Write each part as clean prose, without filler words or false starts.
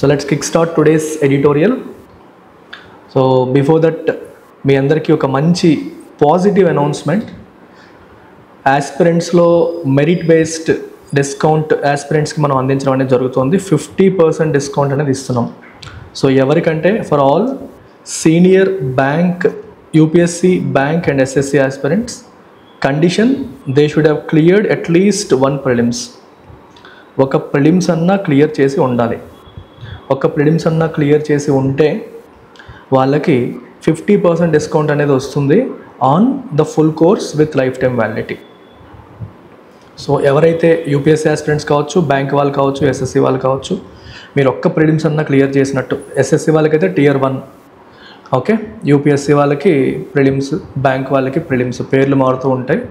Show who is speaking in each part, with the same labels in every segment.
Speaker 1: So let's kickstart today's editorial. So before that, మీ అందరికీ ఒక మంచి పాజిటివ్ అనౌన్స్మెంట్. ఆస్పిరెంట్స్లో మెరిట్ బేస్డ్ డిస్కౌంట్ ఆస్పిరెంట్స్కి మనం అందించడం అనేది జరుగుతుంది. 50% డిస్కౌంట్ అనేది ఇస్తున్నాం. సో ఎవరికంటే for all senior bank, UPSC bank and SSC aspirants. Condition they should have cleared at least 1 prelims. ఒక ప్రిలిమ్స్ అన్నా క్లియర్ చేసి ఉండాలి. ఒక ప్రిలిమ్స్ అన్నా క్లియర్ చేసి ఉంటే వాళ్ళకి 50% డిస్కౌంట్ అనేది వస్తుంది on the full course with life time validity. So ఎవరైతే యూపీఎస్సీ ఆస్పిరెంట్స్ కావచ్చు, బ్యాంక్ వాళ్ళు కావచ్చు, ఎస్ఎస్సి వాళ్ళు కావచ్చు, మీరు ఒక్క ప్రిలిమ్స్ అన్నా క్లియర్ చేసినట్టు. ఎస్ఎస్సి వాళ్ళకైతే Tier 1, ఓకే. యూపీఎస్సీ వాళ్ళకి ప్రిలిమ్స్, బ్యాంక్ వాళ్ళకి ప్రిలిమ్స్, పేర్లు మారుతూ ఉంటాయి.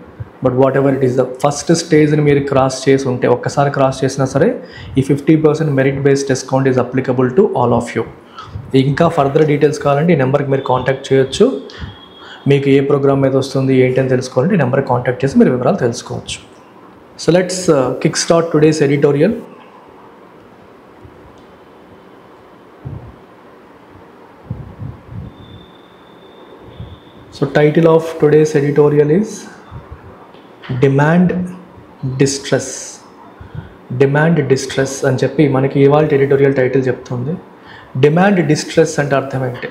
Speaker 1: But whatever it is, the first స్టేజ్ని మీరు క్రాస్ చేసి ఉంటే, ఒక్కసారి క్రాస్ చేసినా సరే ఈ 50% merit based discount is applicable to all of you. ఇంకా ఫర్దర్ డీటెయిల్స్ కావాలంటే ఈ నెంబర్కి మీరు కాంటాక్ట్ చేయొచ్చు. మీకు ఏ ప్రోగ్రామ్ మీద వస్తుంది ఏంటి అని తెలుసుకోవాలంటే ఈ నెంబర్కి కాంటాక్ట్ చేసి మీరు వివరాలు తెలుసుకోవచ్చు. So let's kick start today's editorial. So title of today's editorial is demand distress. Demand distress అని చెప్పి మనకి ఇవాళ ఎడిటోరియల్ టైటిల్ చెప్తుంది. డిమాండ్ డిస్ట్రెస్ అంటే అర్థం ఏంటి?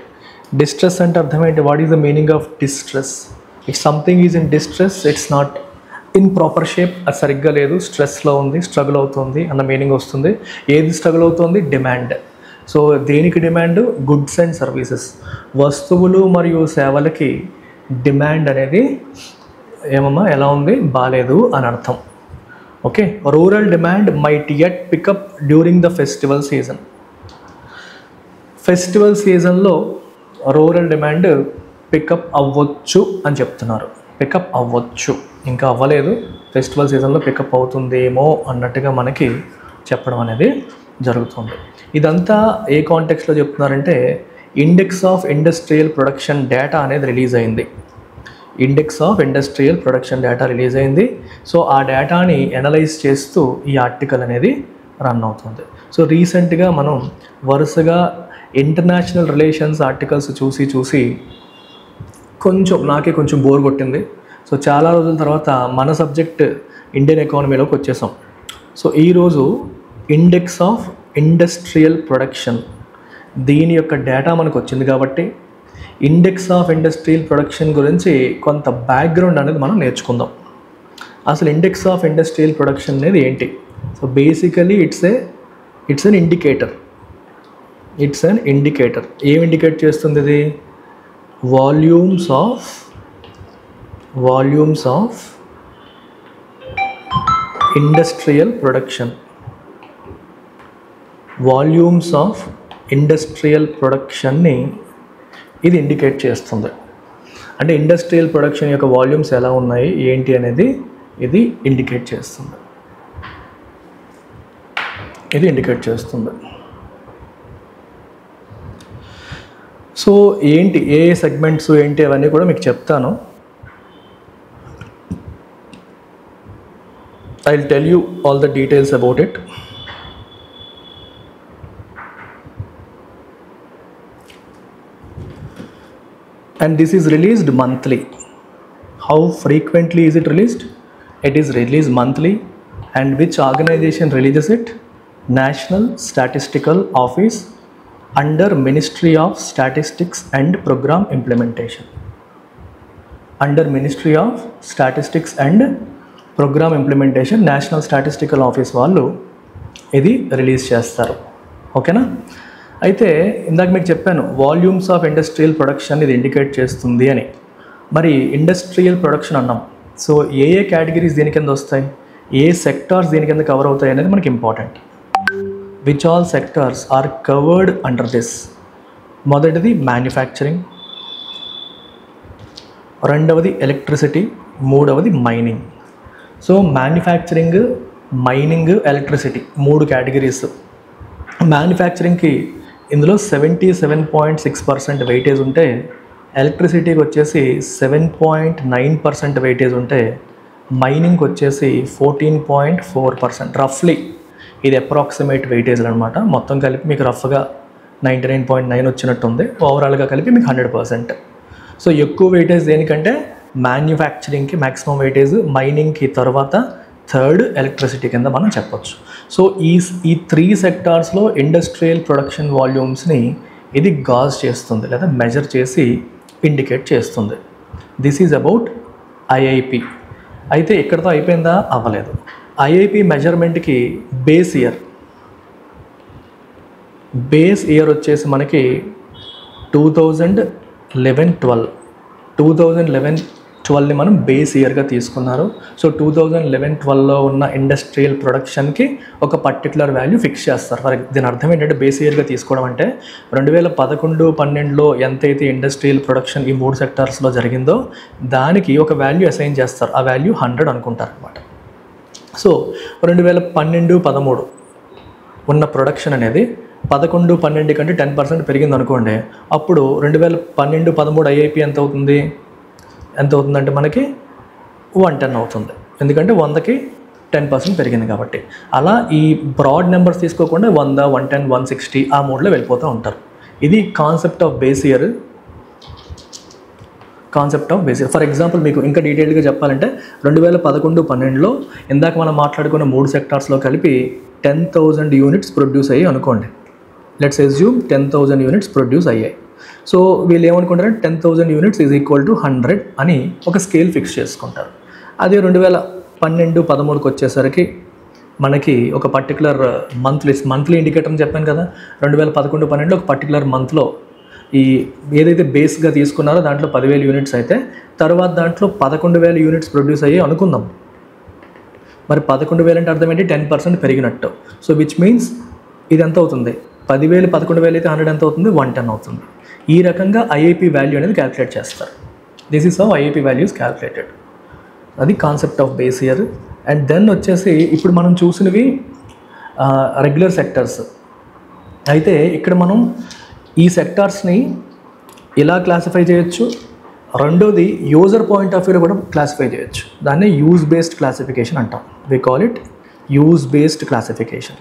Speaker 1: డిస్ట్రెస్ అంటే అర్థం ఏంటి? What is the meaning of distress? If something is in distress, it's not in proper shape, అది సరిగ్గా లేదు, స్ట్రెస్లో ఉంది, స్ట్రగుల్ అవుతుంది అన్న మీనింగ్ వస్తుంది. ఏది స్ట్రగుల్ అవుతుంది? డిమాండ్. సో దేనికి డిమాండ్? గుడ్స్ అండ్ సర్వీసెస్, వస్తువులు మరియు సేవలకి డిమాండ్ అనేది ఏమమ్మా ఎలా ఉంది? బాలేదు అని అర్థం. Okay. Rural demand might yet pick up during the festival season. Festival సీజన్లో రూరల్ డిమాండ్ పికప్ అవ్వచ్చు అని చెప్తున్నారు. పికప్ అవ్వచ్చు, ఇంకా అవ్వలేదు, ఫెస్టివల్ సీజన్లో పికప్ అవుతుందేమో అన్నట్టుగా మనకి చెప్పడం అనేది జరుగుతుంది. ఇదంతా ఏ కాంటెక్స్లో చెప్తున్నారంటే, index of industrial production data అనేది రిలీజ్ అయింది. Index of industrial production data release అయింది. సో ఆ డేటాని అనలైజ్ చేస్తూ ఈ ఆర్టికల్ అనేది రన్ అవుతుంది. సో రీసెంట్గా మనం వరుసగా ఇంటర్నేషనల్ రిలేషన్స్ ఆర్టికల్స్ చూసి నాకే కొంచెం బోర్ కొట్టింది. సో చాలా రోజుల తర్వాత మన సబ్జెక్ట్ ఇండియన్ ఎకానమీలోకి వచ్చేసాం. సో ఈరోజు ఇండెక్స్ ఆఫ్ ఇండస్ట్రియల్ ప్రొడక్షన్, దీని యొక్క డేటా మనకు వచ్చింది కాబట్టి ఇండెక్స్ ఆఫ్ ఇండస్ట్రియల్ ప్రొడక్షన్ గురించి కొంత బ్యాక్గ్రౌండ్ అనేది మనం నేర్చుకుందాం. అసలు ఇండెక్స్ ఆఫ్ ఇండస్ట్రియల్ ప్రొడక్షన్ అనేది ఏంటి? So basically it's an indicator. It's an indicator. ఏం ఇండికేట్ చేస్తుంది ఇది? Volumes of industrial production. Volumes of industrial ప్రొడక్షన్ని ఇది ఇండికేట్ చేస్తుంది. అంటే ఇండస్ట్రియల్ ప్రొడక్షన్ యొక్క వాల్యూమ్స్ ఎలా ఉన్నాయి ఏంటి అనేది ఇది ఇండికేట్ చేస్తుంది. సో ఏంటి, ఏ సెగ్మెంట్స్ ఏంటి అవన్నీ కూడా మీకు చెప్తాను. I will tell you all the details about it. And this is released monthly. How frequently is it released? It is released monthly. And which organization releases it? National Statistical Office under Ministry of Statistics and Program Implementation. Under Ministry of Statistics and Program Implementation, National Statistical Office వాళ్ళు ఇది release చేస్తారు. ఓకేనా? అయితే ఇందాక మీకు చెప్పాను volumes of industrial production ఇది indicate చేస్తుంది అని. మరి ఇండస్ట్రియల్ ప్రొడక్షన్ అన్నాం. సో ఏ కేటగిరీస్ దీని కింద వస్తాయి, ఏ సెక్టార్స్ దీని కింద కవర్ అవుతాయి అనేది మనకి important. Which all sectors are covered under this? మొదటిది మ్యానుఫ్యాక్చరింగ్, రెండవది ఎలక్ట్రిసిటీ, మూడవది mining. So manufacturing, mining, electricity 3 categories. మ్యానుఫ్యాక్చరింగ్కి ఇందులో 77.6% వెయిటేజ్ ఉంటే, ఎలక్ట్రిసిటీకి వచ్చేసి 7.9% వెయిటేజ్ ఉంటే, మైనింగ్కి వచ్చేసి 14.4%. రఫ్లీ ఇది అప్రాక్సిమేట్ వెయిటేజ్ అనమాట. మొత్తం కలిపి మీకు రఫ్గా 99.9 వచ్చినట్టుంది. ఓవరాల్గా కలిపి మీకు 100%. సో ఎక్కువ వెయిటేజ్ దేనికంటే మ్యానుఫ్యాక్చరింగ్కి మ్యాక్సిమం వెయిటేజ్, మైనింగ్కి తర్వాత థర్డ్ ఎలక్ట్రిసిటీ కింద మనం చెప్పొచ్చు. సో ఈ 3 సెక్టార్స్లో ఇండస్ట్రియల్ ప్రొడక్షన్ వాల్యూమ్స్ని ఇది గాజ్ చేస్తుంది లేదా మెజర్ చేసి ఇండికేట్ చేస్తుంది. This is about IIP. అయితే ఇక్కడతో అయిపోయిందా? అవ్వలేదు. ఐఐపి మెజర్మెంట్కి బేస్ ఇయర్ వచ్చేసి మనకి 2011-12ని మనం బేస్ ఇయర్గా తీసుకున్నారు. సో 2011-12లో ఉన్న ఇండస్ట్రియల్ ప్రొడక్షన్కి ఒక పర్టికులర్ వాల్యూ ఫిక్స్ చేస్తారు. ఫర్ దీని అర్థం ఏంటంటే బేస్ ఇయర్గా తీసుకోవడం అంటే 2011-12లో ఎంతైతే ఇండస్ట్రియల్ ప్రొడక్షన్ ఈ 3 సెక్టార్స్లో జరిగిందో దానికి ఒక వాల్యూ అసైన్ చేస్తారు. ఆ వాల్యూ 100 అనుకుంటారు అనమాట. సో 2012-13 ఉన్న ప్రొడక్షన్ అనేది 11-12 కంటే 10% పెరిగింది అనుకోండి. అప్పుడు 2012-13 ఐఐపి ఎంత అవుతుందంటే మనకి 110 అవుతుంది. ఎందుకంటే 100కి 10% పెరిగింది కాబట్టి. అలా ఈ బ్రాడ్ నెంబర్స్ తీసుకోకుండా 100, 110, 160 ఆ మోడ్లో వెళ్ళిపోతూ ఉంటారు. ఇది concept of base year. For example మీకు ఇంకా డీటెయిల్గా చెప్పాలంటే 2011-12లో ఇందాక మనం మాట్లాడుకున్న 3 సెక్టార్స్లో కలిపి 10,000 యూనిట్స్ ప్రొడ్యూస్ అయ్యాయి అనుకోండి. లెట్స్ అస్యూమ్ 10,000 యూనిట్స్ ప్రొడ్యూస్ అయ్యాయి. సో వీళ్ళు ఏమనుకుంటారంటే 10,000 యూనిట్స్ ఈజ్ ఈక్వల్ టు 100 అని ఒక స్కేల్ ఫిక్స్ చేసుకుంటారు. అదే 2012-13కి వచ్చేసరికి మనకి ఒక పర్టికులర్ మంత్లీ ఇండికేటర్ అని చెప్పాను కదా. 2011-12లో ఒక పర్టికులర్ మంత్లో ఈ ఏదైతే బేస్గా తీసుకున్నారో దాంట్లో 10,000 యూనిట్స్ అయితే తర్వాత దాంట్లో 11,000 యూనిట్స్ ప్రొడ్యూస్ అయ్యి అనుకుందాం. మరి 11,000 అంటే అర్థం ఏంటి? 10% పెరిగినట్టు. సో విచ్ మీన్స్ ఇది ఎంత అవుతుంది? 10,000 11,000 అయితే 100 ఎంత అవుతుంది? 110 అవుతుంది. ఈ రకంగా ఐఐపి వాల్యూ అనేది క్యాలిక్యులేట్ చేస్తారు. This is how IIP value is calculated. అది concept of base year. And then వచ్చేసి ఇప్పుడు మనం చూసినవి రెగ్యులర్ సెక్టర్స్. అయితే ఇక్కడ మనం ఈ సెక్టార్స్ని ఇలా క్లాసిఫై చేయొచ్చు. రెండోది యూజర్ పాయింట్ ఆఫ్ వ్యూలో కూడా క్లాసిఫై చేయొచ్చు. దాన్ని యూజ్ బేస్డ్ క్లాసిఫికేషన్ అంటాం. We call it use based classification.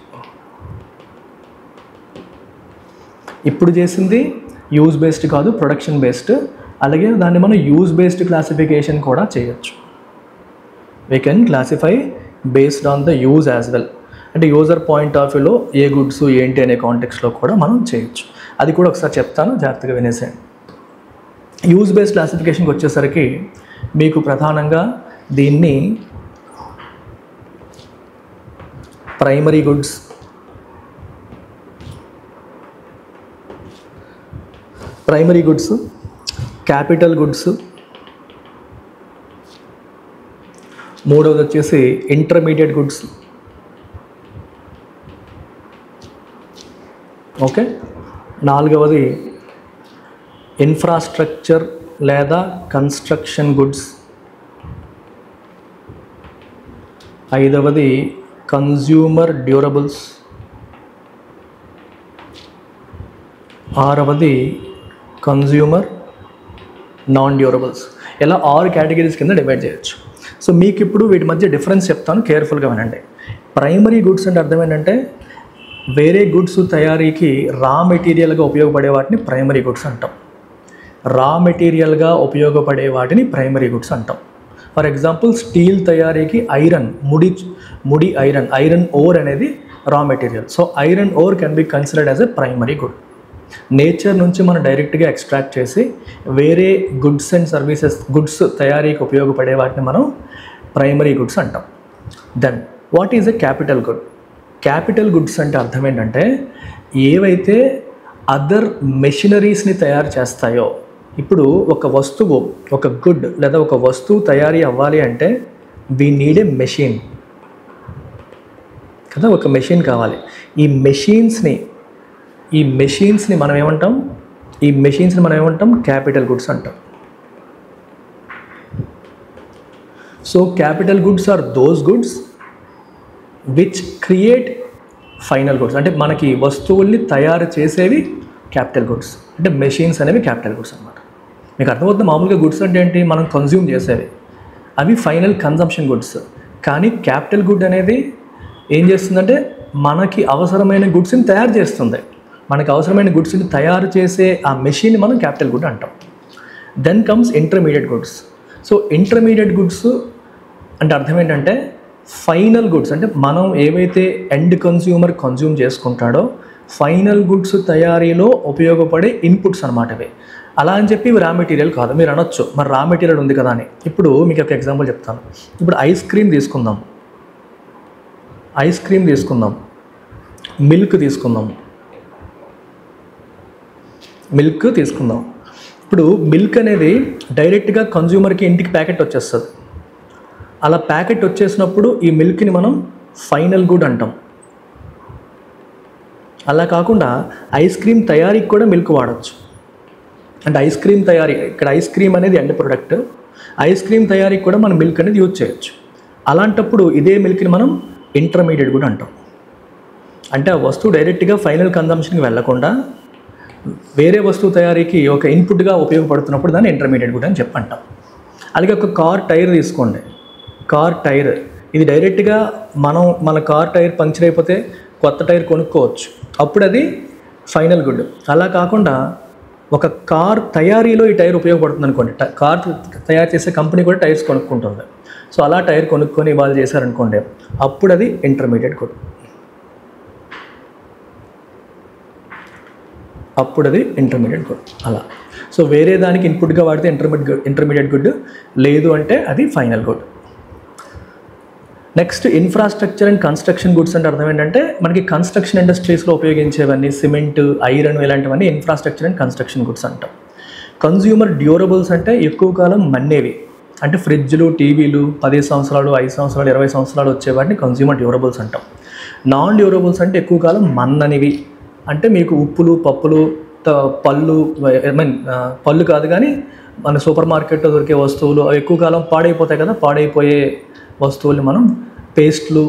Speaker 1: ఇప్పుడు చేసింది యూజ్ బేస్డ్ కాదు, ప్రొడక్షన్ బేస్డ్. అలాగే దాన్ని మనం యూజ్ బేస్డ్ క్లాసిఫికేషన్ కూడా చేయొచ్చు. We can classify based on the use as well. అంటే యూజర్ పాయింట్ ఆఫ్ వ్యూలో ఏ గుడ్స్ ఏంటి అనే కాంటెక్స్లో కూడా మనం చేయొచ్చు. అది కూడా ఒకసారి చెప్తాను, జాగ్రత్తగా వినేసేయండి. యూజ్ బేస్డ్ క్లాసిఫికేషన్కి వచ్చేసరికి మీకు ప్రధానంగా దీన్ని ప్రైమరీ గుడ్స్, క్యాపిటల్ గుడ్స్, మూడవది వచ్చేసి ఇంటర్మీడియట్ గుడ్స్, ఓకే, నాలుగవది ఇన్ఫ్రాస్ట్రక్చర్ లేదా కన్స్ట్రక్షన్ గుడ్స్, ఐదవది కన్జ్యూమర్ డ్యూరబుల్స్, ఆరవది కన్జ్యూమర్ నాన్ డ్యూరబుల్స్. ఇలా 6 కేటగిరీస్ కింద డివైడ్ చేయొచ్చు. సో మీకు ఇప్పుడు వీటి మధ్య డిఫరెన్స్ చెప్తాను, కేర్ఫుల్గా వినండి. ప్రైమరీ గుడ్స్ అంటే అర్థం ఏంటంటే వేరే గుడ్స్ తయారీకి రా మెటీరియల్గా ఉపయోగపడే వాటిని ప్రైమరీ గుడ్స్ అంటాం. ప్రైమరీ గుడ్స్ అంటాం. ఫర్ ఎగ్జాంపుల్ స్టీల్ తయారీకి ఐరన్, ముడి ఐరన్ ఓర్ అనేది raw material. So iron ore can be considered as a primary good. Nature నుంచి మనం డైరెక్ట్గా ఎక్స్ట్రాక్ట్ చేసి వేరే గుడ్స్ అండ్ సర్వీసెస్, గుడ్స్ తయారీకి ఉపయోగపడే వాటిని మనం ప్రైమరీ గుడ్స్ అంటాం. Then what is a capital good? Capital goods అంటే అర్థం ఏంటంటే ఏవైతే అదర్ మెషినరీస్ని తయారు చేస్తాయో. ఇప్పుడు ఒక వస్తువు, ఒక గుడ్ లేదా ఒక వస్తువు తయారీ అవ్వాలి అంటే వీ నీడ్ ఏ మెషిన్ కదా, ఒక మెషిన్ కావాలి. ఈ మెషిన్స్ని మనం ఏమంటాం? క్యాపిటల్ గుడ్స్ అంటాం. So capital goods are those goods which create final goods. అంటే మనకి వస్తువుల్ని తయారు చేసేవి క్యాపిటల్ గుడ్స్. అంటే మెషిన్స్ అనేవి క్యాపిటల్ గుడ్స్ అన్నమాట. మీకు అర్థమవుతుంది. మామూలుగా గుడ్స్ అంటే ఏంటి? మనం కన్జ్యూమ్ చేసేవి, అవి ఫైనల్ కన్జంప్షన్ గుడ్స్. కానీ క్యాపిటల్ గుడ్ అనేది ఏం చేస్తుందంటే మనకి అవసరమైన గుడ్స్ని తయారు చేస్తుంది. మనకి అవసరమైన గుడ్స్ని తయారు చేసే ఆ మెషిన్ మనం క్యాపిటల్ గుడ్ అంటాం. Then comes intermediate goods. So intermediate goods అంటే అర్థం ఏంటంటే ఫైనల్ గుడ్స్, అంటే మనం ఏవైతే ఎండ్ కన్స్యూమర్ కన్జ్యూమ్ చేసుకుంటాడో ఫైనల్ గుడ్స్ తయారీలో ఉపయోగపడే ఇన్పుట్స్ అనమాట ఇవి. అలా అని చెప్పి ఇవి రా మెటీరియల్ కాదు. మీరు అనొచ్చు మరి రా మెటీరియల్ ఉంది కదా అని. ఇప్పుడు మీకు ఒక ఎగ్జాంపుల్ చెప్తాను. ఇప్పుడు ఐస్ క్రీమ్ తీసుకుందాం, మిల్క్ తీసుకుందాం. ఇప్పుడు మిల్క్ అనేది డైరెక్ట్గా కన్జ్యూమర్కి ఇంటికి ప్యాకెట్ వచ్చేస్తుంది. అలా ప్యాకెట్ వచ్చేసినప్పుడు ఈ మిల్క్ని మనం ఫైనల్ గుడ్ అంటాం. అలా కాకుండా ఐస్ క్రీమ్ తయారీకి కూడా మిల్క్ వాడచ్చు. అంటే ఐస్ క్రీమ్ తయారీ, ఇక్కడ ఐస్ క్రీమ్ అనేది ఎండ్ ప్రొడక్ట్, ఐస్ క్రీమ్ తయారీకి కూడా మనం మిల్క్ అనేది యూజ్ చేయొచ్చు. అలాంటప్పుడు ఇదే మిల్క్ని మనం ఇంటర్మీడియట్ గుడ్ అంటాం. అంటే ఆ వస్తువు డైరెక్ట్గా ఫైనల్ కన్జంప్షన్కి వెళ్లకుండా వేరే వస్తువు తయారీకి ఒక ఇన్పుట్గా ఉపయోగపడుతున్నప్పుడు దాన్ని ఇంటర్మీడియట్ గుడ్ అని చెప్పంటాం. అలాగే ఒక కార్ టైర్ తీసుకోండి. కార్ టైర్ ఇది డైరెక్ట్గా మన కార్ టైర్ పంక్చర్ అయిపోతే కొత్త టైర్ కొనుక్కోవచ్చు, అప్పుడు అది ఫైనల్ గుడ్. అలా కాకుండా ఒక కార్ తయారీలో ఈ టైర్ ఉపయోగపడుతుంది అనుకోండి, కార్ తయారు చేసే కంపెనీ కూడా టైర్స్ కొనుక్కుంటుంది. సో అలా టైర్ కొనుక్కొని వాళ్ళు చేశారనుకోండి, అప్పుడు అది ఇంటర్మీడియట్ గుడ్. అలా. సో వేరే దానికి ఇన్పుట్గా వాడితే ఇంటర్మీడియట్ గుడ్, లేదు అంటే అది final good. Next infrastructure and construction goods అంటే అర్థం ఏంటంటే మనకి కన్స్ట్రక్షన్ ఇండస్ట్రీస్లో ఉపయోగించేవన్నీ సిమెంట్, ఐరన్ ఇలాంటివన్నీ ఇన్ఫ్రాస్ట్రక్చర్ అండ్ కన్స్ట్రక్షన్ గుడ్స్ అంటాం. కన్జ్యూమర్ డ్యూరబుల్స్ అంటే ఎక్కువ కాలం మన్నేవి, అంటే ఫ్రిడ్జ్లు, టీవీలు 10 సంవత్సరాలు, 5 సంవత్సరాలు, 20 సంవత్సరాలు వచ్చేవాటిని కన్జ్యూమర్ డ్యూరబుల్స్ అంటాం. నాన్ డ్యూరబుల్స్ అంటే ఎక్కువ కాలం మన్ననివి, అంటే మీకు ఉప్పులు, పప్పులు, పళ్ళు, పళ్ళు కాదు కానీ మన సూపర్ మార్కెట్లో దొరికే వస్తువులు అవి ఎక్కువ కాలం పాడైపోతాయి కదా, పాడైపోయే వస్తువుల్ని మనం పేస్ట్లు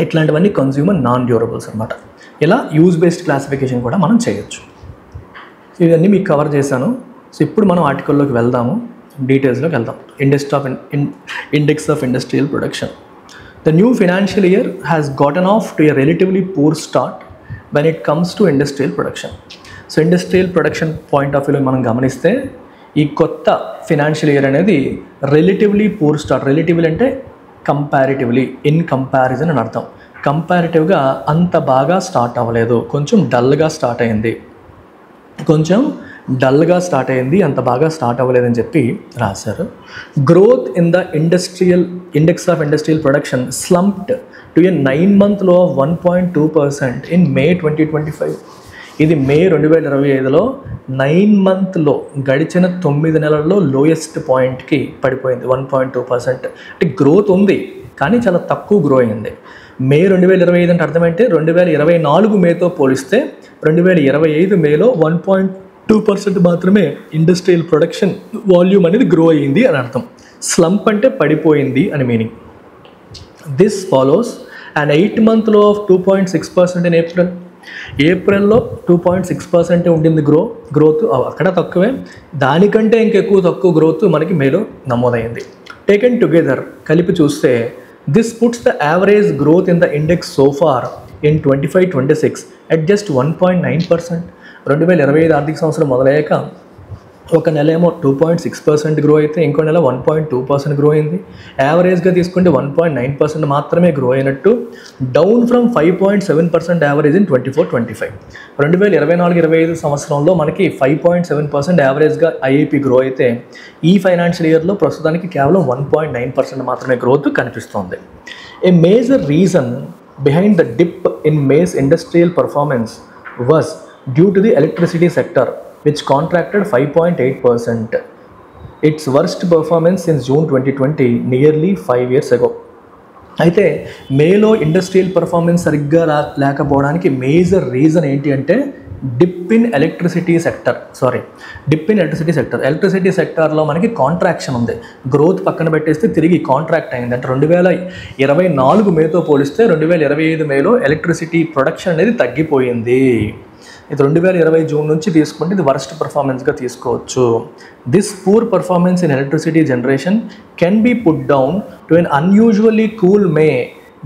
Speaker 1: ఇట్లాంటివన్నీ కన్జ్యూమర్ నాన్ డ్యూరబుల్స్ అనమాట. ఇలా యూజ్ బేస్డ్ క్లాసిఫికేషన్ కూడా మనం చేయొచ్చు. ఇవన్నీ మీకు కవర్ చేశాను. సో ఇప్పుడు మనం ఆర్టికల్లోకి వెళ్దాము, డీటెయిల్స్లోకి వెళ్దాం. Index of industrial production. The new financial year has గాటన్ off to a relatively poor start when it comes to industrial production. So industrial production point of వ్యూలో మనం గమనిస్తే ఈ కొత్త ఫినాన్షియల్ ఇయర్ అనేది రిలేటివ్లీ పూర్ స్టార్ట్. రిలేటివ్లీ అంటే comparatively, in comparison అని అర్థం. కంపారిటివ్గా అంత బాగా స్టార్ట్ అవ్వలేదు, కొంచెం డల్గా స్టార్ట్ అయింది, అంత బాగా స్టార్ట్ అవ్వలేదని చెప్పి రాశారు. Growth in the index of industrial production slumped to a 9-month low of 1.2% in May 2025. ఇది మే 2025లో 9-month low, గడిచిన 9 నెలల్లో లోయెస్ట్ పాయింట్కి పడిపోయింది 1.2%. అంటే గ్రోత్ ఉంది కానీ చాలా తక్కువ గ్రో అయింది. మే 2025 అంటే అర్థమైతే 2024 మేతో పోలిస్తే 2025 మేలో 1.2% మాత్రమే ఇండస్ట్రియల్ ప్రొడక్షన్ వాల్యూమ్ అనేది గ్రో అయ్యింది అని అర్థం. స్లంప్ అంటే పడిపోయింది అని meaning. This follows an 8-month low of 2.6% in April. ఏప్రిల్లో 2.6% ఉండింది గ్రోత్, అక్కడ తక్కువే, దానికంటే ఇంకెక్కువ తక్కువ గ్రోత్ మనకి మేలో నమోదైంది. టేకెన్ టుగెదర్ కలిపి చూస్తే this puts the average growth in the index so far in 25-26 at just 1.9%. 2025 ఆర్థిక సంవత్సరం మొదలయ్యాక ఒక నెల ఏమో 2.6% గ్రో అయితే ఇంకో నెల 1.2% గ్రో అయింది. యావరేజ్గా తీసుకుంటే 1.9% మాత్రమే గ్రో అయినట్టు, డౌన్ ఫ్రమ్ 5.7% యావరేజ్ ఇన్ 24-25. 2024-25 సంవత్సరంలో మనకి 5.7% యావరేజ్గా ఐఐపి గ్రో అయితే ఈ ఫైనాన్షియల్ ఇయర్లో ప్రస్తుతానికి కేవలం 1.9% మాత్రమే గ్రోత్ కనిపిస్తోంది. A major reason behind the dip in May's industrial performance was due to the electricity sector which contracted 5.8%, its worst performance since June 2020, nearly 5 years ago. అయితే మేలో ఇండస్ట్రియల్ పర్ఫార్మెన్స్ సరిగ్గా లేకపోవడానికి మేజర్ రీజన్ ఏంటి అంటే dip in electricity sector. Electricity సెక్టార్లో మనకి contraction ఉంది, growth పక్కన పెట్టేస్తే తిరిగి కాంట్రాక్ట్ అయింది. అంటే 2024 మేతో పోలిస్తే 2025 మేలో ఎలక్ట్రిసిటీ ప్రొడక్షన్ అనేది తగ్గిపోయింది. ఇది 2020 జూన్ నుంచి తీసుకుంటే ఇది వర్స్ట్ పర్ఫార్మెన్స్గా తీసుకోవచ్చు. This poor performance in electricity generation can be put down to an unusually cool May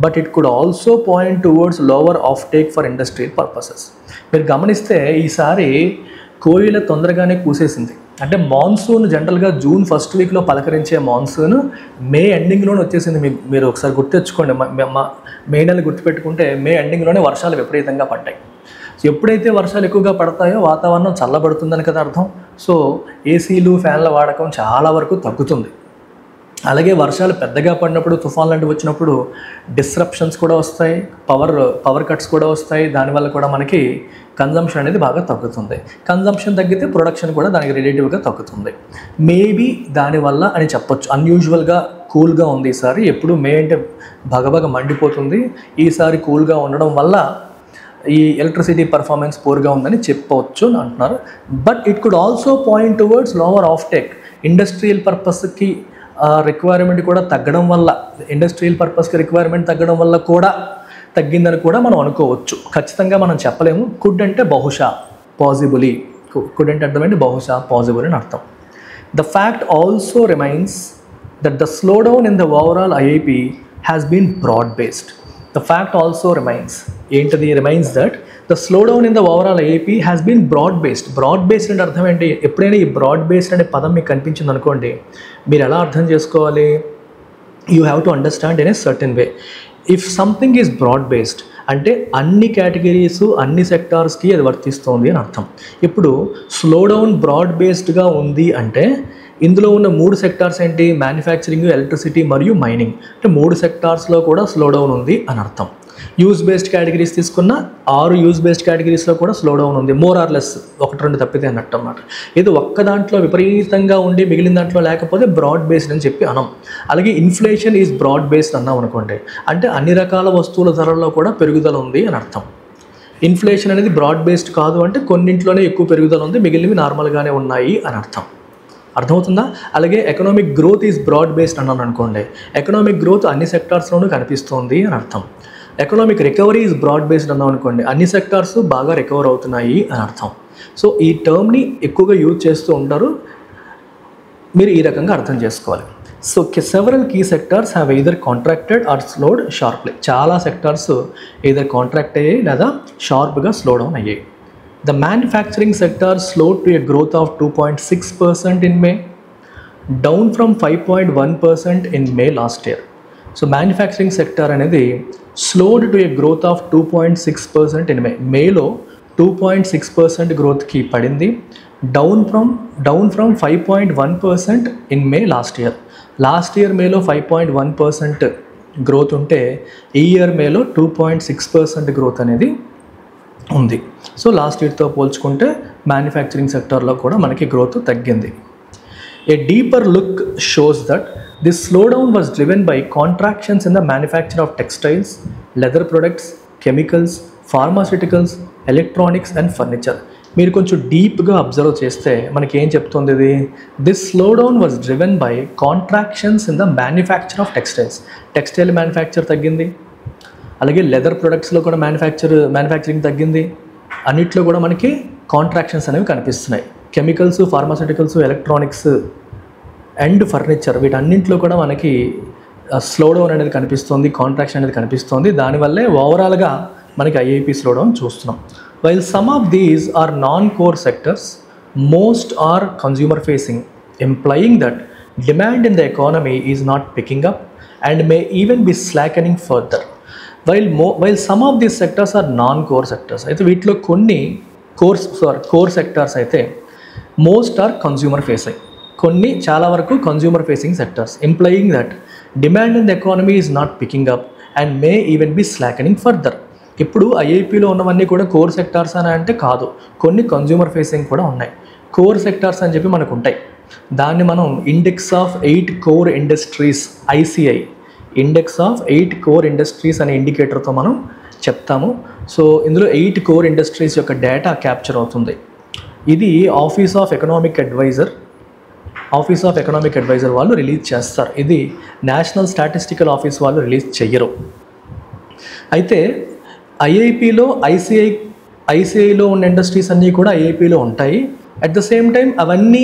Speaker 1: but it could also point towards lower offtake for industrial purposes. మీరు గమనిస్తే ఈసారి కోయిల తొందరగానే కూసేసింది. అంటే మాన్సూన్ జనరల్గా జూన్ ఫస్ట్ వీక్లో పలకరించే మాన్సూన్ మే ఎండింగ్లోనే వచ్చేసింది. మీరు ఒకసారి గుర్తెచ్చుకోండి, మే నెల గుర్తుపెట్టుకుంటే మే ఎండింగ్లోనే వర్షాలు విపరీతంగా పడ్డాయి. సో ఎప్పుడైతే వర్షాలు ఎక్కువగా పడతాయో వాతావరణం చల్లబడుతుందని కదా అర్థం. సో ఏసీలు ఫ్యాన్ల వాడకం చాలా వరకు తగ్గుతుంది. అలాగే వర్షాలు పెద్దగా పడినప్పుడు, తుఫాన్ లాంటివి వచ్చినప్పుడు డిస్రప్షన్స్ కూడా వస్తాయి, పవర్ కట్స్ కూడా వస్తాయి. దానివల్ల కూడా మనకి కన్జంప్షన్ అనేది బాగా తగ్గుతుంది. కన్జంప్షన్ తగ్గితే ప్రొడక్షన్ కూడా దానికి రిలేటివ్గా తగ్గుతుంది. మేబీ దానివల్ల అని చెప్పొచ్చు. అన్యూజువల్గా కూల్గా ఉంది ఈసారి. ఎప్పుడు మే అంటే భగభగ మండిపోతుంది, ఈసారి కూల్గా ఉండడం వల్ల ఈ ఎలక్ట్రిసిటీ పర్ఫార్మెన్స్ పూర్గా ఉందని చెప్పవచ్చు అని అంటున్నారు. But it could also point towards lower offtake. Industrial పర్పస్కి రిక్వైర్మెంట్ కూడా తగ్గడం వల్ల, ఇండస్ట్రియల్ పర్పస్కి రిక్వైర్మెంట్ తగ్గడం వల్ల కూడా తగ్గిందని కూడా మనం అనుకోవచ్చు. ఖచ్చితంగా మనం చెప్పలేము. కుడ్ అంటే బహుశా, పాజిబులీ. కుడ్ అంటే అర్థం ఏంటి? బహుశా, పాజిబుల్ అని అర్థం. The fact also remains that the slowdown in the overall IIP has been broad based. The fact also remains, ఏంటిది? Remains that the slowdown in the overall IIP has been broad based. Broad based అంటే అర్థం ఏంటి? ఎప్పుడైనా ఈ broad based అనే పదం మీకు కనిపించింది అనుకోండి, మీరు ఎలా అర్థం చేసుకోవాలి? You have to understand in a certain way. If something is broad based అంటే అన్ని కేటగిరీస్, అన్ని సెక్టార్స్కి అది వర్తిస్తుంది అని అర్థం. ఇప్పుడు స్లో డౌన్ బ్రాడ్ బేస్డ్గా ఉంది అంటే ఇందులో ఉన్న 3 సెక్టార్స్ ఏంటి? మ్యానుఫ్యాక్చరింగ్, ఎలక్ట్రిసిటీ మరియు మైనింగ్. అంటే 3 సెక్టార్స్లో కూడా స్లో డౌన్ ఉంది అని అర్థం. యూజ్ బేస్డ్ కేటగిరీస్ తీసుకున్న 6 యూజ్ బేస్డ్ కేటగిరీస్లో కూడా స్లో డౌన్ ఉంది. మోర్ ఆర్ లెస్, 1-2 తప్పితే అన్నట్టు అన్నమాట. ఇది ఒక్క దాంట్లో విపరీతంగా ఉండి మిగిలిన దాంట్లో లేకపోతే బ్రాడ్ బేస్డ్ అని చెప్పి అనం. అలాగే ఇన్ఫ్లేషన్ ఈజ్ బ్రాడ్ బేస్డ్ అన్నాం అనుకోండి, అంటే అన్ని రకాల వస్తువుల ధరల్లో కూడా పెరుగుదల ఉంది అని అర్థం. ఇన్ఫ్లేషన్ అనేది బ్రాడ్ బేస్డ్ కాదు అంటే కొన్నింట్లోనే ఎక్కువ పెరుగుదల ఉంది, మిగిలినవి నార్మల్గానే ఉన్నాయి అని అర్థం. అర్థమవుతుందా? అలాగే economic growth is broad based అన్నాను అనుకోండి, ఎకనామిక్ గ్రోత్ అన్ని సెక్టార్స్లోనూ కనిపిస్తుంది అని అర్థం. Economic recovery is broad based అన్నాం అనుకోండి, అన్ని సెక్టార్స్ బాగా రికవర్ అవుతున్నాయి అని అర్థం. సో ఈ టర్మ్ని ఎక్కువగా యూజ్ చేస్తూ ఉంటారు, మీరు ఈ రకంగా అర్థం చేసుకోవాలి. So several key sectors have either contracted or slowed sharply. చాలా సెక్టార్స్ ఎయిదర్ కాంట్రాక్ట్ అయ్యాయి లేదా షార్ప్గా స్లో డౌన్ అయ్యాయి. The manufacturing sector slowed to a growth of 2.6% in May, down from 5.1% in May last year. So manufacturing sector అనేది slowed to a growth of 2.6% in May. మేలో 2.6% గ్రోత్కి పడింది, down from 5.1% in May last year. Last year మేలో 5.1% growth ఉంటే ఈ year మేలో 2.6% growth అనేది ఉంది. సో లాస్ట్ ఇయర్తో పోల్చుకుంటే మ్యానుఫ్యాక్చరింగ్ సెక్టార్లో కూడా మనకి గ్రోత్ తగ్గింది. A deeper look shows that this slow down was driven by contractions in the manufacture of textiles, leather products, chemicals, pharmaceuticals, electronics and furniture. మీరు కొంచెం డీప్గా అబ్జర్వ్ చేస్తే మనకి ఏం చెప్తుంది ఇది? This slow down was driven by contractions in the manufacture of textiles. Textile manufacture తగ్గింది, అలాగే లెదర్ ప్రొడక్ట్స్లో కూడా మ్యానుఫ్యాక్చరింగ్ తగ్గింది. అన్నిట్లో కూడా మనకి కాంట్రాక్షన్స్ అనేవి కనిపిస్తున్నాయి. Chemicals, pharmaceuticals, electronics and furniture వీటన్నింటిలో కూడా మనకి స్లో డౌన్ అనేది కనిపిస్తుంది, కాంట్రాక్షన్ అనేది కనిపిస్తుంది. దానివల్లే ఓవరాల్గా మనకి IIP స్లో డౌన్ చూస్తున్నాం. While some of these are non core sectors, most are consumer facing, implying that demand in the economy is not picking up and may even be slackening further. While some of these sectors are non core sectors, అయితే వీటిలో కొన్ని core sectors అయితే most are consumer facing, కొన్ని చాలా వరకు consumer facing sectors, implying that demand in the economy is not picking up and may even be slackening further. ఇప్పుడు IIPలో ఉన్నవన్నీ కూడా కోర్ సెక్టార్స్ అని అంటే కాదు, కొన్ని కన్జ్యూమర్ ఫేసింగ్ కూడా ఉన్నాయి. కోర్ సెక్టార్స్ అని చెప్పి మనకు ఉంటాయి. దాన్ని మనం index of 8 core industries, ICI index of 8 core industries అనే ఇండికేటర్తో మనం చెప్తాము. సో ఇందులో 8 కోర్ ఇండస్ట్రీస్ యొక్క డేటా క్యాప్చర్ అవుతుంది. ఇది ఆఫీస్ ఆఫ్ ఎకనామిక్ అడ్వైజర్ వాళ్ళు రిలీజ్ చేస్తారు. ఇది నేషనల్ స్టాటిస్టికల్ ఆఫీస్ వాళ్ళు రిలీజ్ చెయ్యరు. అయితే IIPలో ఐసిఐలో ఉన్న ఇండస్ట్రీస్ అన్నీ కూడా IIPలో ఉంటాయి. అట్ ద సేమ్ టైం అవన్నీ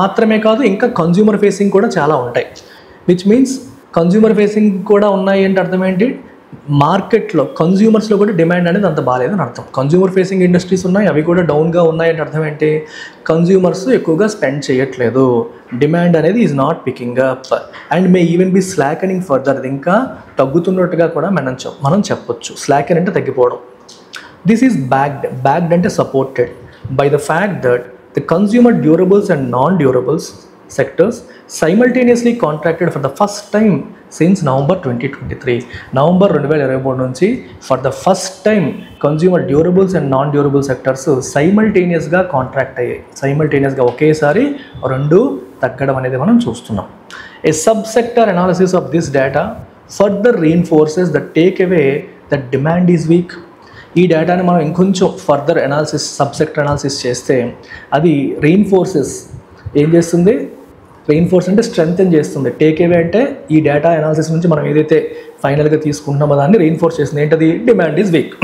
Speaker 1: మాత్రమే కాదు, ఇంకా కన్జ్యూమర్ ఫేసింగ్ కూడా చాలా ఉంటాయి. విచ్ మీన్స్ కన్జ్యూమర్ ఫేసింగ్ కూడా ఉన్నాయి అంటే అర్థం ఏంటి? మార్కెట్లో కన్జ్యూమర్స్లో కూడా డిమాండ్ అనేది అంత బాగాలేదని అర్థం. కన్జ్యూమర్ ఫేసింగ్ ఇండస్ట్రీస్ ఉన్నాయి, అవి కూడా డౌన్గా ఉన్నాయంటే అర్థం ఏంటి? కన్జ్యూమర్స్ ఎక్కువగా స్పెండ్ చేయట్లేదు, డిమాండ్ అనేది is not picking up and may even be slackening further. అది ఇంకా తగ్గుతున్నట్టుగా కూడా మనం చెప్పొచ్చు. స్లాకన్ అంటే తగ్గిపోవడం. దిస్ ఈజ్ బ్యాక్డ్ అంటే supported by the fact that the consumer durables and non durables sectors simultaneously contracted for the first time since November 2023. November 2023 నుంచి for the first time consumer durables and non durable sectors సైమల్టేనియస్గా contract అయ్యాయి. సైమల్టేనియస్గా ఒకేసారి రెండు తగ్గడం అనేది మనం చూస్తున్నాం. A sub sector analysis of this data further reinforces the take away that demand is weak. ఈ డేటాని మనం ఇంకొంచెం further analysis, sub sector analysis చేస్తే అది రీఇన్ఫోర్సెస్ ఏం చేస్తుంది? రీఇన్ఫోర్స్ అంటే స్ట్రెంగ్తెన్ చేస్తుంది. టేక్ అవే అంటే ఈ డేటా అనాలిసిస్ నుంచి మనం ఏదైతే ఫైనల్గా తీసుకుంటున్నామో దాన్ని రీఇన్ఫోర్స్ చేస్తుంది. ఏంటది? Demand is weak.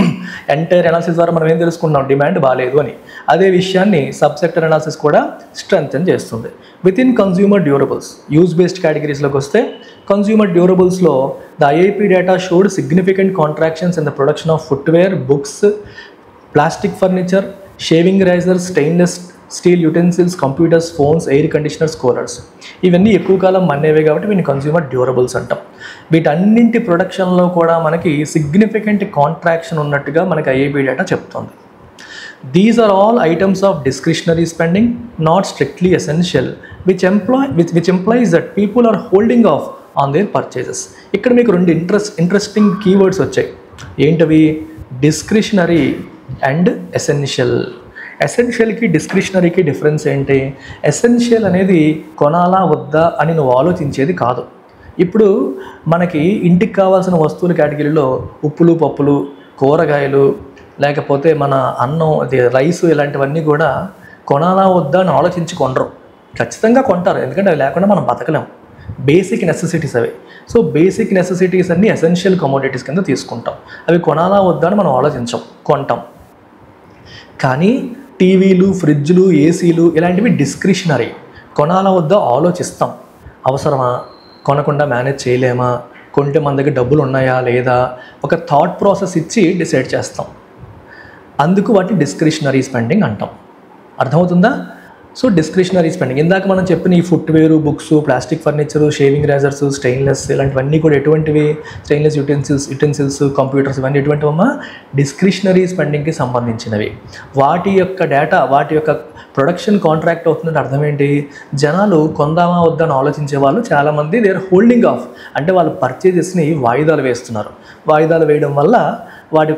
Speaker 1: Entire analysis ద్వారా మనం ఏం తెలుసుకున్నాం? డిమాండ్ బాగాలేదు అని. అదే విషయాన్ని సబ్ సెక్టర్ అనాలిసిస్ కూడా స్ట్రెంగ్తెన్ చేస్తుంది. Within consumer durables, use based కేటగిరీస్లోకి వస్తే కన్జ్యూమర్ డ్యూరబుల్స్లో the IIP data showed significant contractions in the production of footwear, books, plastic furniture, shaving razors, stainless steel utensils, computers, phones, air conditioners, coolers. ఇవన్నీ ఎక్కువ కాలం మన్నేవే కాబట్టి వీటిని consumer durables అంటాం. వీటన్నింటి ప్రొడక్షన్లో కూడా మనకి సిగ్నిఫికెంట్ కాంట్రాక్షన్ ఉన్నట్టుగా మనకి ఐఐబి డేటా చెప్తుంది. These are all items of discretionary spending, not strictly essential, which implies that people are holding off on their purchases. ఇక్కడ మీకు రెండు ఇంట్రెస్టింగ్ కీవర్డ్స్ వచ్చాయి. ఏంటవి? Discretionary and essential. ఎసెన్షియల్కి డిస్క్రిషనరీకి డిఫరెన్స్ ఏంటి? ఎసెన్షియల్ అనేది కొనాలా వద్దా అని నువ్వు ఆలోచించేది కాదు. ఇప్పుడు మనకి ఇంటికి కావాల్సిన వస్తువుల కేటగిరీలో ఉప్పులు, పప్పులు, కూరగాయలు, లేకపోతే మన అన్నం, అది రైసు, ఇలాంటివన్నీ కూడా కొనాలా వద్దా అని ఆలోచించి కొనరు. ఖచ్చితంగా కొంటారు, ఎందుకంటే అవి లేకుండా మనం బతకలేం. బేసిక్ నెసెసిటీస్ అవి. సో బేసిక్ నెసెసిటీస్ అన్నీ ఎసెన్షియల్ కమోడిటీస్ కింద తీసుకుంటాం. అవి కొనాలా వద్దా అని మనం ఆలోచించాం, కొంటాం. కానీ టీవీలు, ఫ్రిడ్జ్లు, ఏసీలు ఇలాంటివి డిస్క్రిషనరీ. కొనాలా వద్దా ఆలోచిస్తాం. అవసరమా? కొనకుండా మేనేజ్ చేయలేమా? కొంటే మన దగ్గర డబ్బులు ఉన్నాయా లేదా? ఒక థాట్ ప్రాసెస్ ఇచ్చి డిసైడ్ చేస్తాం. అందుకు వాటిని డిస్క్రిషనరీ స్పెండింగ్ అంటాం. అర్థమవుతుందా? So discretionary spending. ఇందాక మనం చెప్పిన ఈ ఫుట్వేరు, books, plastic furniture, shaving razor's, stainless, ఇలాంటివన్నీ కూడా ఎటువంటివి? స్టెయిన్లెస్ యుటెన్సిల్స్, కంప్యూటర్స్, ఇవన్నీ ఎటువంటివమ్మా? డిస్క్రిషనరీ స్పెండింగ్కి సంబంధించినవి. వాటి యొక్క డేటా, వాటి యొక్క ప్రొడక్షన్ కాంట్రాక్ట్ అవుతుందంటే అర్థం ఏంటి? జనాలు కొందామా వద్దని ఆలోచించే వాళ్ళు చాలామంది దే ఆర్ హోల్డింగ్ ఆఫ్, అంటే వాళ్ళ పర్చేజెస్ని వాయిదాలు వేస్తున్నారు. వాయిదాలు వేయడం వల్ల వాటి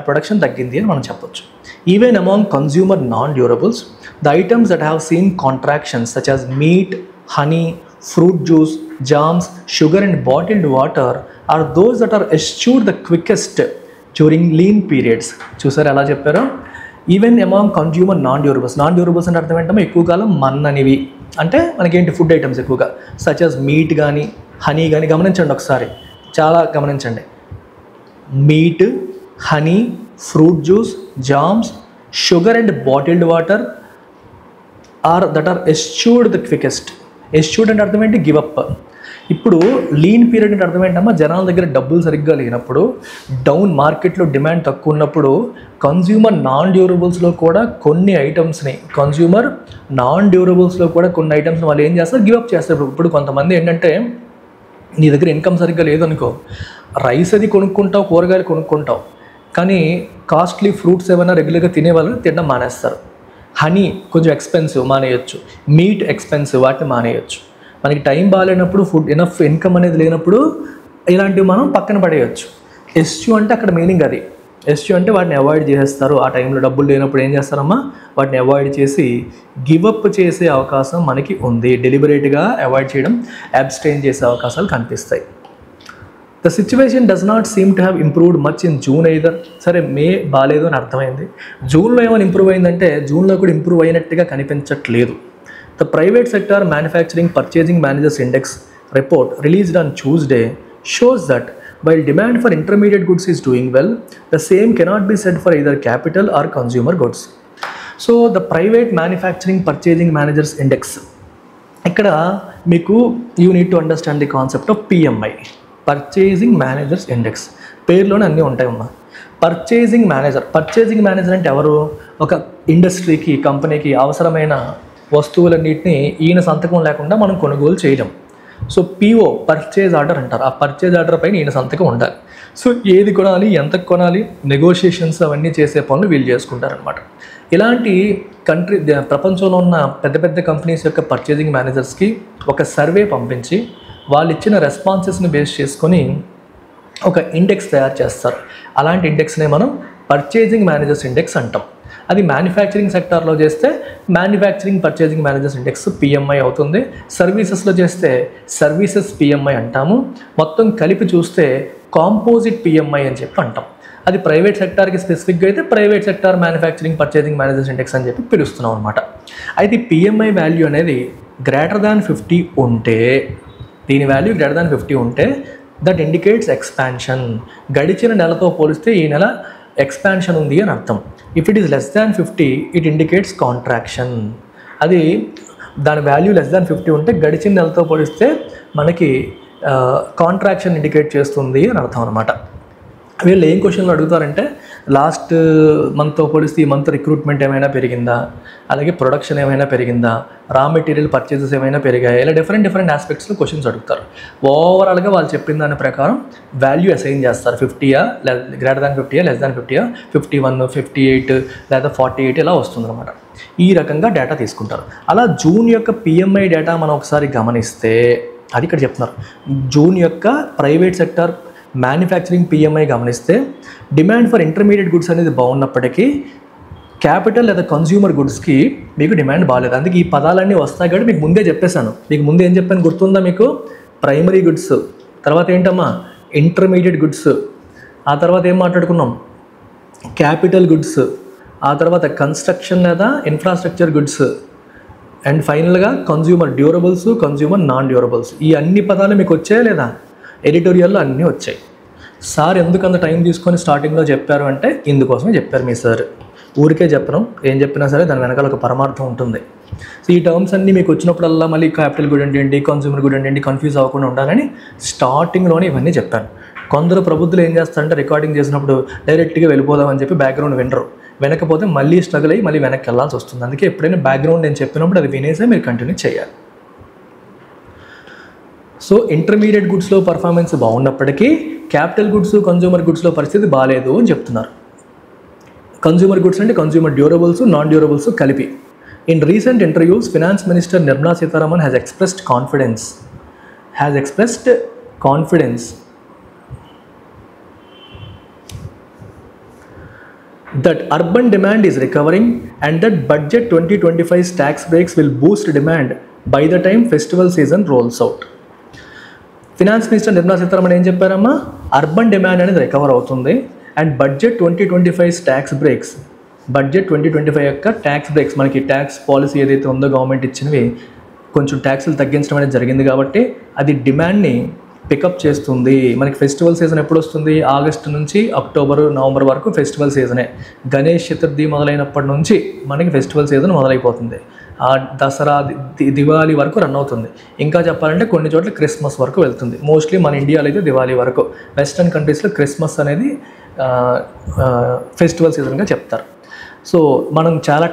Speaker 1: ప్రొడక్షన్ తగ్గింది అని మనం చెప్పొచ్చు. Even among consumer non durables, the items that have seen contractions such as meat, honey, fruit juice, jams, sugar and bottled water are those that are eschewed the quickest during lean periods. చూసారు ఎలా చెప్పారో? Even among consumer non durables. Non durables అంటే అర్థం ఏంటంటే ఎక్కువ కాలం మన్ననివి, అంటే మనకేంటి? Food items ఎక్కువగా, సచ్ as మీట్ కానీ, హనీ కానీ. గమనించండి ఒకసారి, చాలా గమనించండి. Meet, honey, fruit juice, jams, sugar and bottled water that are eschewed the quickest. ఎస్చ్యూడ్ అంటే అర్థం ఏంటి? Give up. ఇప్పుడు లీన్ పీరియడ్ అంటే అర్థం ఏంటమ్మా? జనాల దగ్గర డబ్బులు సరిగ్గా లేనప్పుడు, డౌన్ మార్కెట్లో డిమాండ్ తక్కువ ఉన్నప్పుడు కన్జ్యూమర్ నాన్ డ్యూరబుల్స్లో కూడా కొన్ని ఐటమ్స్ని వాళ్ళు ఏం చేస్తారు? గివ్ అప్ చేస్తారు. ఇప్పుడు కొంతమంది ఏంటంటే, నీ దగ్గర ఇన్కమ్ సరిగ్గా లేదనుకో, రైస్ అది కొనుక్కుంటావు, కూరగాయలు కొనుక్కుంటావు, కానీ కాస్ట్లీ ఫ్రూట్స్ ఏమైనా రెగ్యులర్గా తినే వాళ్ళు తినడం మానేస్తారు. హనీ కొంచెం ఎక్స్పెన్సివ్, మానేయచ్చు. మీట్ ఎక్స్పెన్సివ్, వాటిని మానేయచ్చు. మనకి టైం బాగాలేనప్పుడు, ఫుడ్ ఎనఫ్ ఇన్కమ్ అనేది లేనప్పుడు ఇలాంటివి మనం పక్కన పడేయచ్చు. ఎస్చ్యూ అంటే అక్కడ మీనింగ్ అది. ఎస్చ్యూ అంటే వాటిని అవాయిడ్ చేసేస్తారు. ఆ టైంలో డబ్బులు లేనప్పుడు ఏం చేస్తారమ్మా? వాటిని అవాయిడ్ చేసి గివప్ చేసే అవకాశం మనకి ఉంది. డెలిబరేట్గా అవాయిడ్ చేయడం, అబ్స్టైన్ చేసే అవకాశాలు కనిపిస్తాయి. The situation does not seem to have improved much in June either. సరే, మే బాగాలేదు అని అర్థమైంది. జూన్లో ఏమైనా ఇంప్రూవ్ అయిందంటే జూన్లో కూడా ఇంప్రూవ్ అయినట్టుగా కనిపించట్లేదు. The private sector manufacturing purchasing managers index report released on Tuesday shows that while demand for intermediate goods is doing well, the same cannot be said for either capital or consumer goods. So the private manufacturing purchasing managers index, ikkada meeku you need to understand the concept of PMI, purchasing managers index. పేరులోనే అన్నీ ఉంటాయమ్మా. Purchasing manager అంటే ఎవరు? ఒక ఇండస్ట్రీకి, కంపెనీకి అవసరమైన వస్తువులన్నింటినీ ఈయన సంతకం లేకుండా మనం కొనుగోలు చేయలేం. సో పిఓ, పర్చేజ్ ఆర్డర్ అంటారు. ఆ పర్చేజ్ ఆర్డర్ పైన ఈయన సంతకం ఉండాలి. సో ఏది కొనాలి, ఎంత కొనాలి, నెగోషియేషన్స్ అవన్నీ చేసే పనులు వీళ్ళు చేసుకుంటారనమాట. ఇలాంటి ప్రపంచంలో ఉన్న పెద్ద పెద్ద కంపెనీస్ యొక్క పర్చేజింగ్ మేనేజర్స్కి ఒక సర్వే పంపించి వాళ్ళు ఇచ్చిన రెస్పాన్సెస్ని బేస్ చేసుకొని ఒక ఇండెక్స్ తయారు చేస్తారు. అలాంటి ఇండెక్స్నే మనం పర్చేజింగ్ మేనేజర్స్ ఇండెక్స్ అంటాం. అది మ్యానుఫ్యాక్చరింగ్ సెక్టార్లో చేస్తే manufacturing purchasing managers index PMI అవుతుంది. సర్వీసెస్లో చేస్తే సర్వీసెస్ పిఎంఐ అంటాము. మొత్తం కలిపి చూస్తే కాంపోజిట్ పిఎంఐ అని చెప్పి అంటాం. అది ప్రైవేట్ సెక్టార్కి స్పెసిఫిక్గా అయితే private sector manufacturing purchasing managers index అని చెప్పి పిలుస్తున్నాం అనమాట. అయితే పిఎంఐ వాల్యూ అనేది >50 ఉంటే, దీని వాల్యూ >50 ఉంటే దట్ ఇండికేట్స్ ఎక్స్పాన్షన్. గడిచిన నెలతో పోలిస్తే ఈ నెల ఎక్స్పాన్షన్ ఉంది అని అర్థం. If it is <50 it indicates contraction. అది దాని వాల్యూ <50 ఉంటే గడిచిన నెలతో పోలిస్తే మనకి కాంట్రాక్షన్ ఇండికేట్ చేస్తుంది అని అర్థం అనమాట. వీళ్ళు ఏం క్వశ్చన్లు అడుగుతారంటే లాస్ట్ మంత్తో పోలిస్తే ఈ మంత్ రిక్రూట్మెంట్ ఏమైనా పెరిగిందా, అలాగే ప్రొడక్షన్ ఏమైనా పెరిగిందా, రా మెటీరియల్ పర్చేజెస్ ఏమైనా పెరిగాయి, ఇలా డిఫరెంట్ ఆస్పెక్ట్స్లో క్వశ్చన్స్ అడుగుతారు. ఓవరాల్గా వాళ్ళు చెప్పిన దాని ప్రకారం వాల్యూ అసైన్ చేస్తారు. 50యా, >50యా, <50యా, 51, 58 లేదా 48 ఇలా వస్తుందన్నమాట. ఈ రకంగా డేటా తీసుకుంటారు. అలా జూన్ యొక్క పిఎంఐ డేటా మనం ఒకసారి గమనిస్తే అది ఇక్కడ చెప్తున్నారు. జూన్ యొక్క ప్రైవేట్ సెక్టార్ మ్యానుఫ్యాక్చరింగ్ పిఎంఐ గమనిస్తే డిమాండ్ ఫర్ ఇంటర్మీడియట్ గుడ్స్ అనేది బాగున్నప్పటికీ క్యాపిటల్ లేదా కన్జ్యూమర్ గుడ్స్కి మీకు డిమాండ్ బాగాలేదు. అందుకే ఈ పదాలన్నీ వస్తాయి కాబట్టి మీకు ముందే చెప్పేశాను. మీకు ముందే ఏం చెప్పాను గుర్తుందా మీకు? ప్రైమరీ గుడ్స్, తర్వాత ఏంటమ్మా ఇంటర్మీడియట్ గుడ్స్, ఆ తర్వాత ఏం మాట్లాడుకున్నాం క్యాపిటల్ గుడ్స్, ఆ తర్వాత కన్స్ట్రక్షన్ లేదా ఇన్ఫ్రాస్ట్రక్చర్ గుడ్స్, అండ్ ఫైనల్గా consumer durables, consumer non durables. ఈ అన్ని పదాలు మీకు వచ్చాయా లేదా? ఎడిటోరియల్లో అన్నీ వచ్చాయి. సార్ ఎందుకు అంత టైం తీసుకొని స్టార్టింగ్లో చెప్పారు అంటే ఇందుకోసమే చెప్పారు మీ సార్. ఊరికే చెప్పడం, ఏం చెప్పినా సరే దాని వెనకాల ఒక పరమార్థం ఉంటుంది. సో ఈ టర్మ్స్ అన్నీ మీకు వచ్చినప్పుడల్లా మళ్ళీ క్యాపిటల్ గుడ్ అంటే ఏంటి, కన్జ్యూమర్ గుడ్ అంటే ఏంటి కన్ఫ్యూజ్ అవ్వకుండా ఉండాలని స్టార్టింగ్లోనే ఇవన్నీ చెప్పాను. కొందరు ప్రబుద్ధులు ఏం చేస్తారంటే రికార్డింగ్ చేసినప్పుడు డైరెక్ట్గా వెళ్ళిపోదామని చెప్పి బ్యాక్గ్రౌండ్ వినరు. వెనకపోతే మళ్ళీ స్ట్రగుల్ అయ్యి మళ్ళీ వెనక్కి వెళ్ళాల్సి వస్తుంది. అందుకే ఎప్పుడైనా బ్యాక్గ్రౌండ్ నేను చెప్పినప్పుడు అది వినేసే మీరు కంటిన్యూ చేయాలి. సో ఇంటర్మీడియట్ గుడ్స్లో పర్ఫార్మెన్స్ బాగున్నప్పటికీ క్యాపిటల్ గుడ్స్, కన్జ్యూమర్ గుడ్స్లో పరిస్థితి బాగాలేదు అని చెప్తున్నారు. కన్జ్యూమర్ గుడ్స్ అంటే కన్జ్యూమర్ డ్యూరబుల్స్, నాన్ డ్యూరబుల్స్ కలిపి. In recent interviews finance minister Nirmala Sitharaman has expressed confidence that urban demand is recovering and that budget 2025's tax breaks will boost demand by the time festival season rolls out. Finance minister Nirmala Sitharaman ఏం చెప్పారమ్మా? Urban demand అనేది recover అవుతుంది and budget 2025 tax breaks, budget 2025 యొక్క tax breaks, మనకి tax policy ఏదైతే ఉందో government ఇచ్చినవి కొంచెం ట్యాక్స్లు తగ్గించడం అనేది జరిగింది కాబట్టి అది డిమాండ్ని పికప్ చేస్తుంది. మనకి ఫెస్టివల్ సీజన్ ఎప్పుడు వస్తుంది? ఆగస్టు నుంచి అక్టోబర్, నవంబర్ వరకు ఫెస్టివల్ సీజనే. గణేష్ చతుర్థి మొదలైనప్పటి నుంచి మనకి ఫెస్టివల్ సీజన్ మొదలైపోతుంది. ఆ దసరా, దివాళీ వరకు రన్ అవుతుంది. ఇంకా చెప్పాలంటే కొన్ని చోట్ల క్రిస్మస్ వరకు వెళ్తుంది. మోస్ట్లీ మన ఇండియాలో అయితే దివాళీ వరకు. వెస్ట్రన్ కంట్రీస్లో క్రిస్మస్ అనేది ఫెస్టివల్ సీజన్గా చెప్తారు. సో మనం చాలా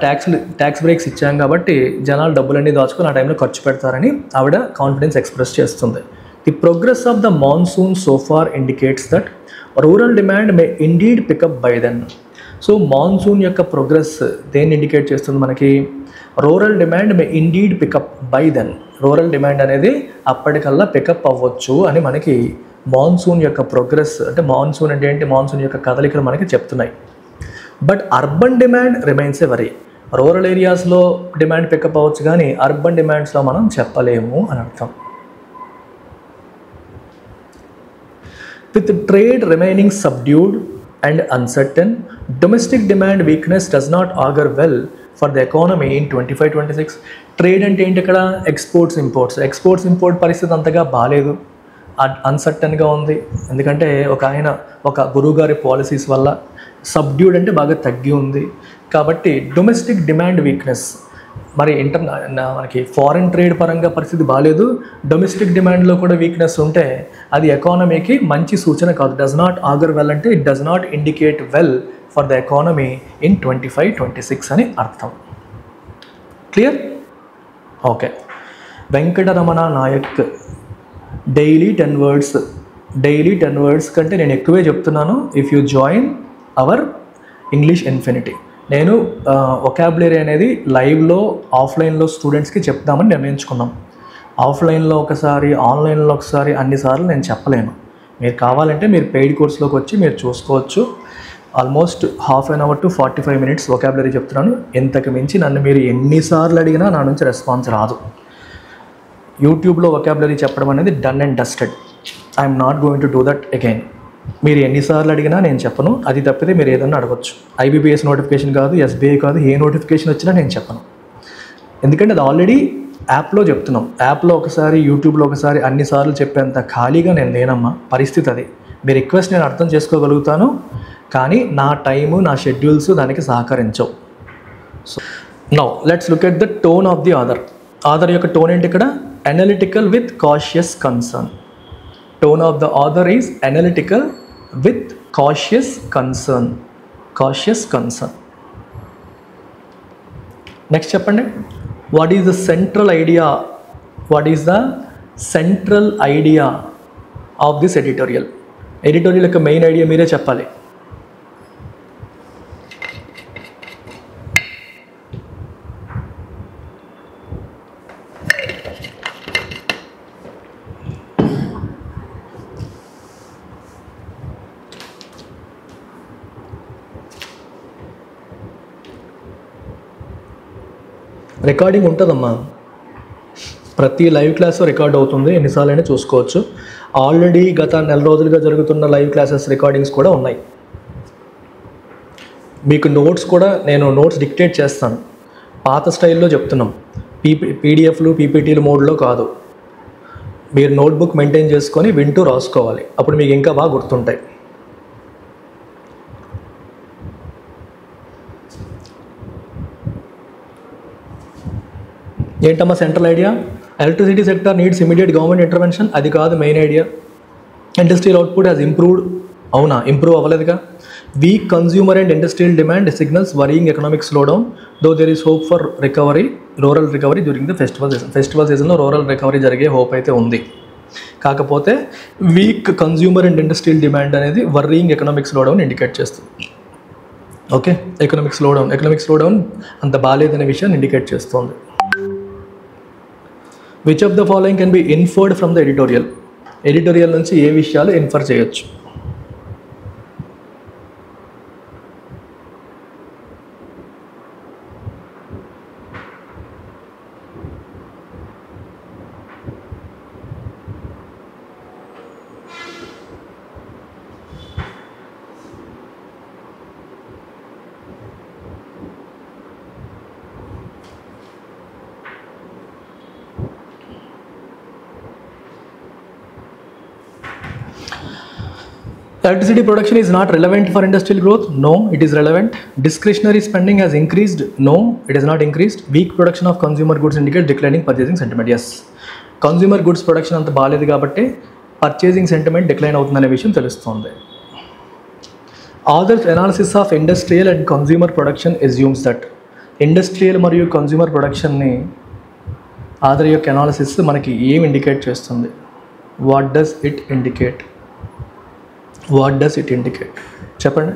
Speaker 1: ట్యాక్స్ బ్రేక్స్ ఇచ్చాం కాబట్టి జనాలు డబ్బులన్నీ దాచుకొని ఆ టైంలో ఖర్చు పెడతారని ఆవిడ కాన్ఫిడెన్స్ ఎక్స్ప్రెస్ చేస్తుంది. The progress of the monsoon so far indicates that rural demand may indeed pick up by then. So monsoon యొక్క ప్రోగ్రెస్ దేన్ని ఇండికేట్ చేస్తుంది మనకి? Rural demand may indeed pick up by then. Rural demand అనేది అప్పటికల్లా pickup అవ్వచ్చు అని మనకి monsoon యొక్క ప్రోగ్రెస్, అంటే మాన్సూన్ అంటే ఏంటి, మాన్సూన్ యొక్క కదలికలు మనకి చెప్తున్నాయి. But urban demand remains A worry. Rural ఏరియాస్లో డిమాండ్ పికప్ అవ్వచ్చు కానీ అర్బన్ డిమాండ్స్లో మనం చెప్పలేము అని అర్థం. With trade remaining subdued and uncertain, domestic demand weakness does not augur well for the economy in 25-26. Trade అంటే ఏంటి ఇక్కడ? ఎక్స్పోర్ట్స్ ఇంపోర్ట్ పరిస్థితి అంతగా బాగాలేదు, అన్సర్టన్గా ఉంది. ఎందుకంటే ఒక గురువుగారి పాలసీస్ వల్ల సబ్డ్యూడ్ అంటే బాగా తగ్గి ఉంది. కాబట్టి డొమెస్టిక్ డిమాండ్ వీక్నెస్, మరి మనకి ఫారిన్ ట్రేడ్ పరంగా పరిస్థితి బాగాలేదు, డొమెస్టిక్ డిమాండ్లో కూడా వీక్నెస్ ఉంటే అది ఎకానమీకి మంచి సూచన కాదు. డస్ నాట్ ఆగర్ వెల్ అంటే it does not indicate well for the economy in 25-26 అని అర్థం. Clear? Okay. Venkataramana Naik daily 10 words కంటే నేను ఎక్కువే చెప్తున్నాను. If you join our English Infinity, నేను వొకాబులరీ అనేది లైవ్లో ఆఫ్లైన్లో స్టూడెంట్స్కి చెప్దామని నిర్ణయించుకున్నాం. ఆఫ్లైన్లో ఒకసారి, ఆన్లైన్లో ఒకసారి, అన్నిసార్లు నేను చెప్పలేను. మీరు కావాలంటే మీరు పెయిడ్ కోర్స్లోకి వచ్చి మీరు చూసుకోవచ్చు. Almost half an hour to 45 minutes vocabulary చెప్తున్నాను. ఇంతకు మించి నన్ను మీరు ఎన్నిసార్లు అడిగినా నా నుంచి రెస్పాన్స్ రాదు. యూట్యూబ్లో వొకాబులరీ చెప్పడం అనేది done and dusted. I'm not going to do that again. మీరు ఎన్నిసార్లు అడిగినా నేను చెప్పను. అది తప్పితే మీరు ఏదన్నా అడగచ్చు. IBPS నోటిఫికేషన్ కాదు, SBI కాదు, ఏ నోటిఫికేషన్ వచ్చినా నేను చెప్పను. ఎందుకంటే అది ఆల్రెడీ యాప్లో చెప్తున్నాం. యాప్లో ఒకసారి, యూట్యూబ్లో ఒకసారి, అన్నిసార్లు చెప్పేంత ఖాళీగా నేను లేనమ్మా. పరిస్థితి అది. మీ రిక్వెస్ట్ నేను అర్థం చేసుకోగలుగుతాను, కానీ నా టైము, నా షెడ్యూల్స్ దానికి సహకరించవు. So now let's look at the tone of the author. Author యొక్క టోన్ ఏంటి ఇక్కడ? Analytical with cautious concern. Tone of the author is analytical with cautious concern. Next చెప్పండి. What is the central idea? What is the central idea of this editorial? Editorial యొక్క main idea మీరే చెప్పాలి. Recording ఉంటుందమ్మా, ప్రతి live class record అవుతుంది. ఎన్నిసార్లు అయినా చూసుకోవచ్చు. ఆల్రెడీ గత 4 రోజులుగా జరుగుతున్న లైవ్ క్లాసెస్ రికార్డింగ్స్ కూడా ఉన్నాయి. మీకు నోట్స్ కూడా నేను నోట్స్ డిక్టేట్ చేస్తాను. పాత స్టైల్లో చెప్తున్నాం. PDFలు PPTలు మోడ్లో కాదు. మీరు నోట్బుక్ మెయింటైన్ చేసుకొని వింటూ రాసుకోవాలి. అప్పుడు మీకు ఇంకా బాగా గుర్తుంటాయి. ఏంటమ్మా central idea? Electricity sector needs immediate government intervention. అది కాదు main idea. Industrial output has improved. అవునా? ఇంప్రూవ్ అవ్వలేదుగా. Weak consumer and industrial demand signals worrying economic slowdown though there is hope for recovery, rural recovery during the festival సీజన్లో rural recovery జరిగే hope అయితే ఉంది. కాకపోతే weak consumer and industrial demand అనేది worrying economic slowdown indicate చేస్తుంది. Okay, economic slowdown అంత బాగాలేదనే విషయాన్ని ఇండికేట్ చేస్తుంది. Which of the following can be inferred from the editorial? Editorial నుంచి ఏ విషయాలు ఇన్ఫర్ చేయొచ్చు? Electricity production is not relevant for industrial growth. No, it is relevant. Discretionary spending has increased. No, it has not increased. Weak production of consumer goods indicates declining purchasing sentiment. Yes, consumer goods production అంత బాలేదు కాబట్టి purchasing sentiment decline అవుతుందనే విషయం తెలుస్తుంది. Author's analysis of industrial and consumer production assumes that industrial మరియు consumer ప్రొడక్షన్ని author యొక్క analysis మనకి ఏం ఇండికేట్ చేస్తుంది? What does it indicate? చెప్పండి.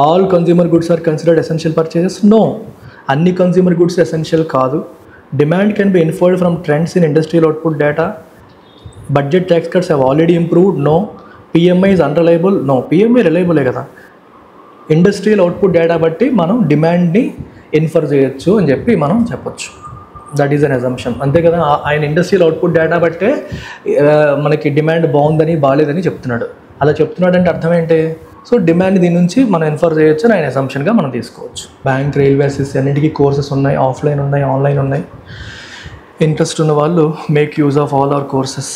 Speaker 1: All consumer goods are considered essential purchases? No, అన్ని కన్జ్యూమర్ గుడ్స్ ఎసెన్షియల్ కాదు. Demand can be inferred from trends in industrial output data. Budget tax cuts have already improved? No. PMI is unreliable? No, PMI రిలయబులే కదా. Industrial output data బట్టి మనం డిమాండ్ని infer చేయొచ్చు అని చెప్పి మనం చెప్పొచ్చు. దట్ ఈజ్ అన్ అజంప్షన్, అంతే కదా. ఆయన ఇండస్ట్రియల్ అవుట్పుట్ డేటా బట్టే మనకి డిమాండ్ బాగుందని బాగాలేదని చెప్తున్నాడు. అలా చెప్తున్నాడు అంటే అర్థం ఏంటి? సో డిమాండ్ దీని నుంచి మనం ఇన్ఫర్ చేయొచ్చు అని ఆయన అసంప్షన్గా మనం తీసుకోవచ్చు. బ్యాంక్, రైల్వేస్ అన్నిటికీ కోర్సెస్ ఉన్నాయి. ఆఫ్లైన్ ఉన్నాయి, ఆన్లైన్ ఉన్నాయి. ఇంట్రెస్ట్ ఉన్న వాళ్ళు make use of all our courses.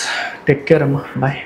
Speaker 1: Take care అమ్మా, బాయ్.